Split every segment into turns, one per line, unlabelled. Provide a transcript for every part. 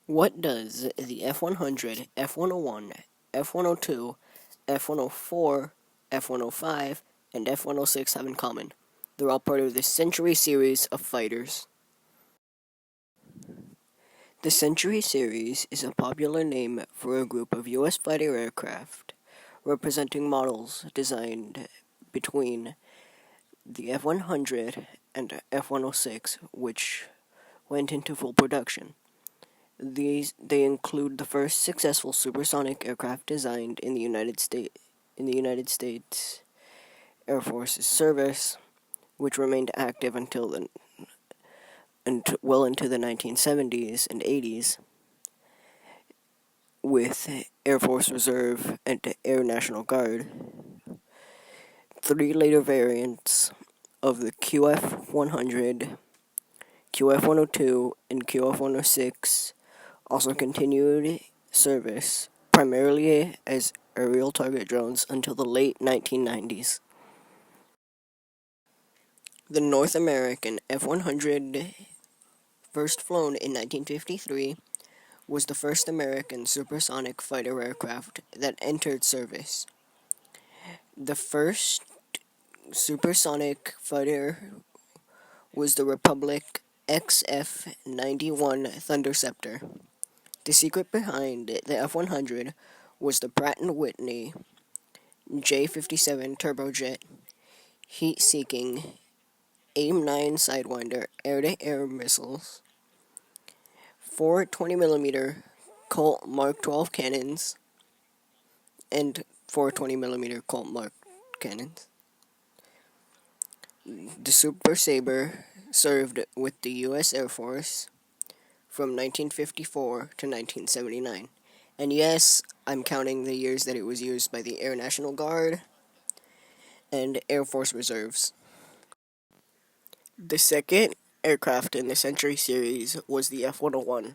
What does the F-100, F-101, F-102, F-104, F-105, and F-106 have in common? They're all part of the Century series of fighters. The Century series is a popular name for a group of U.S. fighter aircraft representing models designed between the F-100 and F-106, which went into full production. They include the first successful supersonic aircraft designed in the United States Air Force's service, which remained active well into the 1970s and 80s, with Air Force Reserve and Air National Guard. Three later variants of the QF-100, QF-102, and QF-106 also continued service, primarily as aerial target drones until the late 1990s. The North American F-100, first flown in 1953, was the first American supersonic fighter aircraft that entered service. The first supersonic fighter was the Republic XF-91 Thunderceptor. The secret behind the F-100 was the Pratt & Whitney J-57 turbojet, heat-seeking AIM-9 Sidewinder air-to-air missiles, four 20mm Colt Mark 12 cannons, and four 20mm Colt Mark cannons. The Super Sabre served with the U.S. Air Force from 1954 to 1979. And yes, I'm counting the years that it was used by the Air National Guard and Air Force Reserves. The second aircraft in the Century series was the F-101.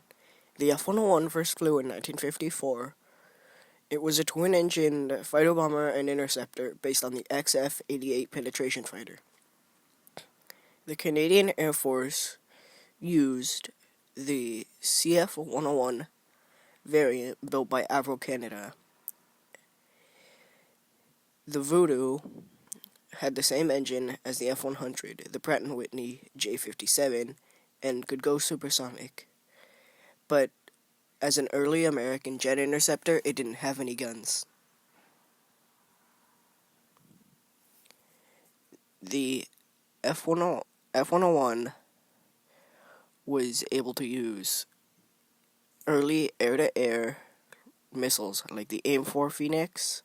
The F-101 first flew in 1954. It was a twin-engined fighter bomber and interceptor based on the XF-88 penetration fighter. The Canadian Air Force used the CF-101 variant built by Avro Canada. The Voodoo had the same engine as the F-100, the Pratt & Whitney J-57, and could go supersonic. But as an early American jet interceptor, it didn't have any guns. The F-101 was able to use early air-to-air missiles like the AIM-4 Phoenix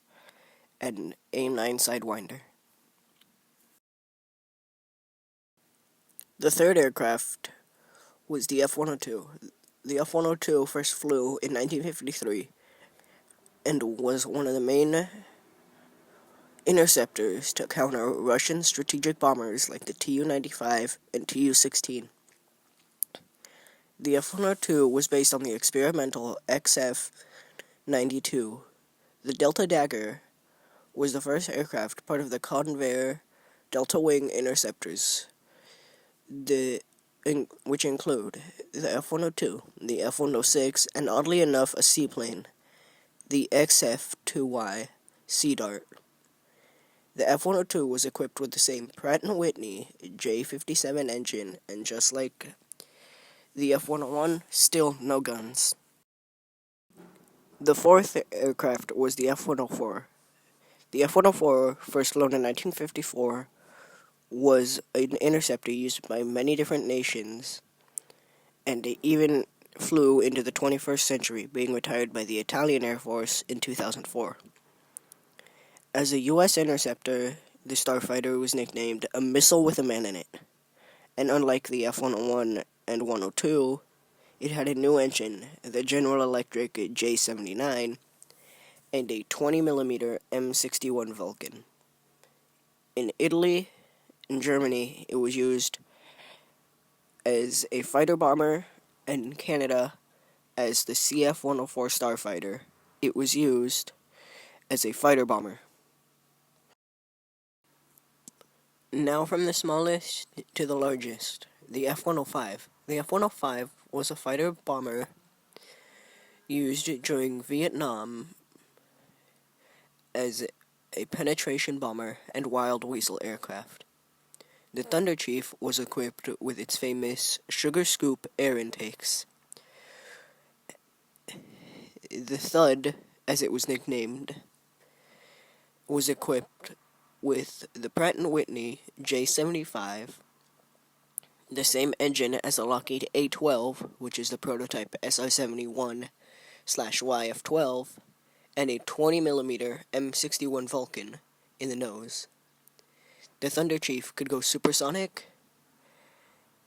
and AIM-9 Sidewinder. The third aircraft was the F-102. The F-102 first flew in 1953 and was one of the main interceptors to counter Russian strategic bombers like the Tu-95 and Tu-16. The F-102 was based on the experimental XF-92. The Delta Dagger was the first aircraft part of the Convair Delta Wing interceptors, which include the F-102, the F-106, and oddly enough a seaplane, the XF-2Y Sea Dart. The F-102 was equipped with the same Pratt & Whitney J-57 engine, and just like the F-101, still no guns. The fourth aircraft was the F-104. The F-104, first flown in 1954, was an interceptor used by many different nations, and it even flew into the 21st century, being retired by the Italian Air Force in 2004. As a U.S. interceptor, the Starfighter was nicknamed a missile with a man in it, and unlike the F-101 and 102, it had a new engine, the General Electric J-79, and a 20mm M61 Vulcan. In Italy and Germany, it was used as a fighter bomber, and in Canada, as the CF-104 Starfighter, it was used as a fighter bomber. Now from the smallest to the largest, the F-105. The F-105 was a fighter bomber used during Vietnam as a penetration bomber and Wild Weasel aircraft. The Thunder Chief was equipped with its famous Sugar Scoop air intakes. The Thud, as it was nicknamed, was equipped with the Pratt & Whitney J75, the same engine as the Lockheed A-12, which is the prototype SR-71/YF-12, and a 20mm M61 Vulcan in the nose. The Thunder Chief could go supersonic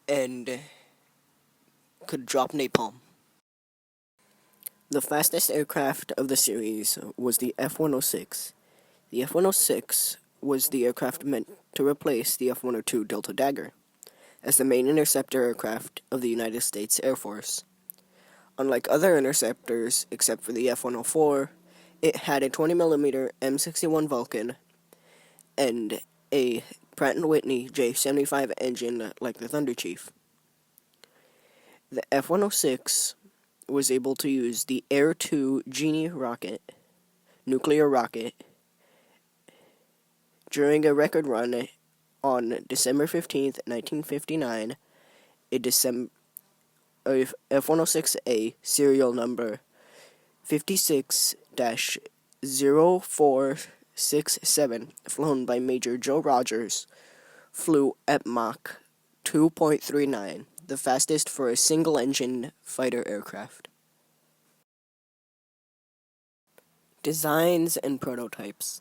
and could drop napalm. The fastest aircraft of the series was the F-106. The F-106 was the aircraft meant to replace the F-102 Delta Dagger as the main interceptor aircraft of the United States Air Force. Unlike other interceptors, except for the F-104, it had a 20mm M61 Vulcan and a Pratt & Whitney J75 engine like the Thunder Chief. The F-106 was able to use the Air 2 Genie nuclear rocket, during a record run on December 15th, 1959, a F-106A serial number 56-0467, flown by Major Joe Rogers, flew at Mach 2.39, the fastest for a single-engine fighter aircraft. Designs and prototypes.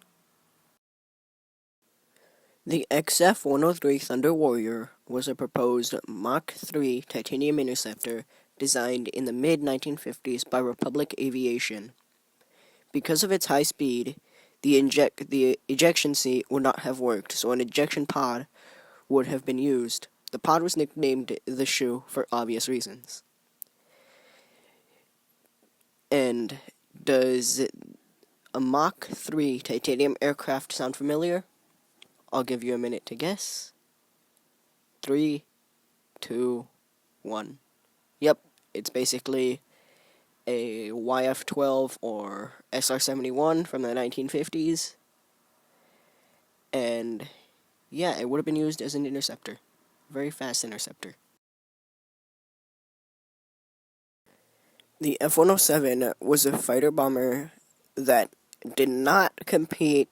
The XF-103 Thunder Warrior was a proposed Mach 3 titanium interceptor designed in the mid-1950s by Republic Aviation. Because of its high speed, the ejection seat would not have worked, so an ejection pod would have been used. The pod was nicknamed the Shoe for obvious reasons. And does a Mach 3 titanium aircraft sound familiar? I'll give you a minute to guess. 3, 2, 1. Yep, it's basically a YF-12 or SR-71 from the 1950s. And yeah, it would have been used as an interceptor. Very fast interceptor. The F-107 was a fighter bomber that did not compete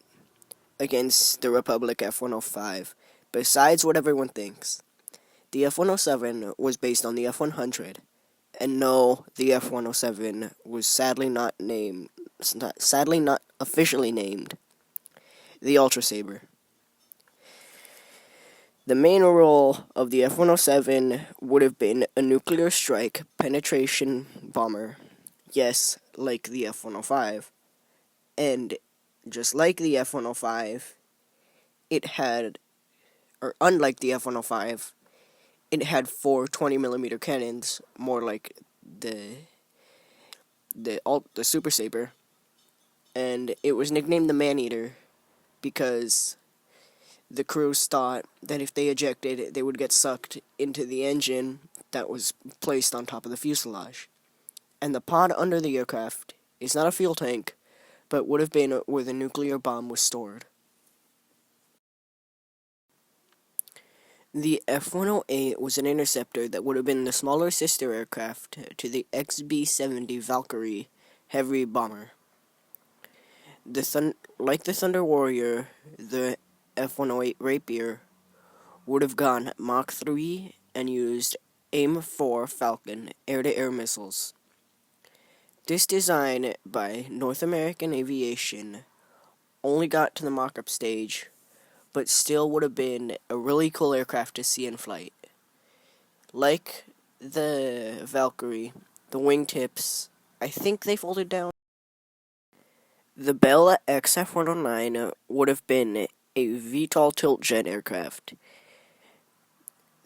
against the Republic F-105, besides what everyone thinks. The F-107 was based on the F-100, and no, the F-107 was sadly not officially named the Ultra Sabre. The main role of the F-107 would have been a nuclear strike penetration bomber, yes, like the F-105, and just like the F-105, unlike the F-105, it had 4 20mm cannons, more like the Super Sabre, and it was nicknamed the Man-Eater because the crews thought that if they ejected, they would get sucked into the engine that was placed on top of the fuselage. And the pod under the aircraft is not a fuel tank, but would have been where the nuclear bomb was stored. The F-108 was an interceptor that would have been the smaller sister aircraft to the XB-70 Valkyrie heavy bomber. Like the Thunder Warrior, the F-108 Rapier would have gone Mach 3 and used AIM-4 Falcon air-to-air missiles. This design by North American Aviation only got to the mock-up stage, but still would have been a really cool aircraft to see in flight. Like the Valkyrie, the wingtips, I think they folded down. The Bell XF-109 would have been a VTOL tiltjet aircraft.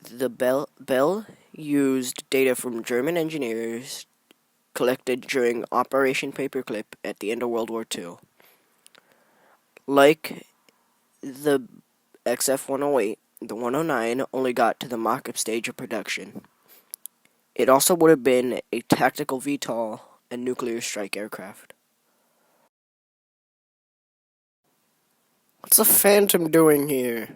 The Bell used data from German engineers collected during Operation Paperclip at the end of World War II. Like the XF-108, the 109 only got to the mock-up stage of production. It also would have been a tactical VTOL and nuclear strike aircraft. What's a Phantom doing here?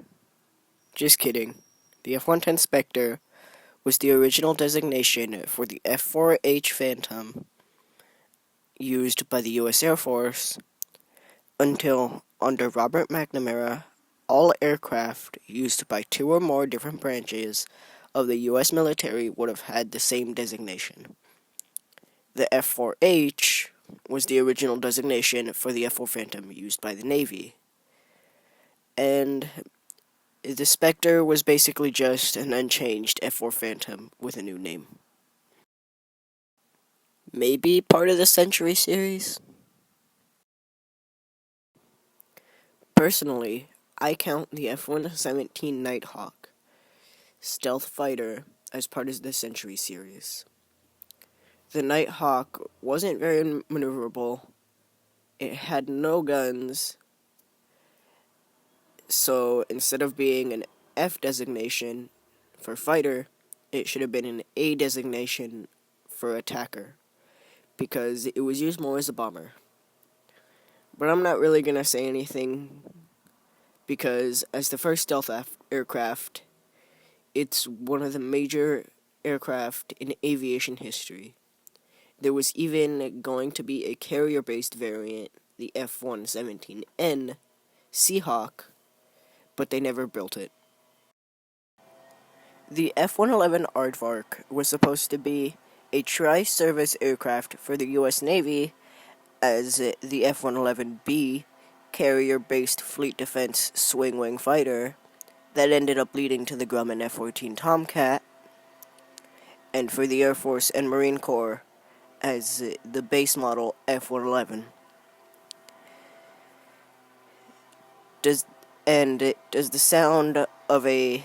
Just kidding. The F-110 Spectre was the original designation for the F-4H Phantom used by the U.S. Air Force until, under Robert McNamara, all aircraft used by two or more different branches of the U.S. military would have had the same designation. The F-4H was the original designation for the F-4 Phantom used by the Navy. And the Spectre was basically just an unchanged F-4 Phantom with a new name. Maybe part of the Century Series? Personally, I count the F-117 Nighthawk stealth fighter as part of the Century Series. The Nighthawk wasn't very maneuverable, it had no guns, so instead of being an F designation for fighter, it should have been an A designation for attacker, because it was used more as a bomber. But I'm not really gonna say anything, because as the first stealth aircraft, it's one of the major aircraft in aviation history. There was even going to be a carrier-based variant, the F-117N Seahawk, but they never built it. The F-111 Aardvark was supposed to be a tri-service aircraft for the U.S. Navy, as the F-111B, carrier-based fleet defense swing-wing fighter, that ended up leading to the Grumman F-14 Tomcat, and for the Air Force and Marine Corps as the base model F-111. Does the sound of a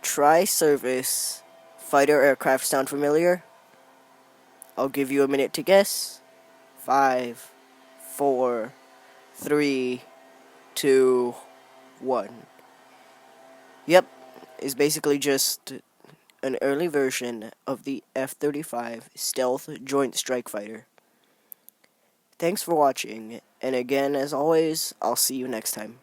tri-service fighter aircraft sound familiar? I'll give you a minute to guess. 5, 4, 3, 2, 1. Yep, it's basically just an early version of the F-35 Stealth Joint Strike Fighter. Thanks for watching, and again, as always, I'll see you next time.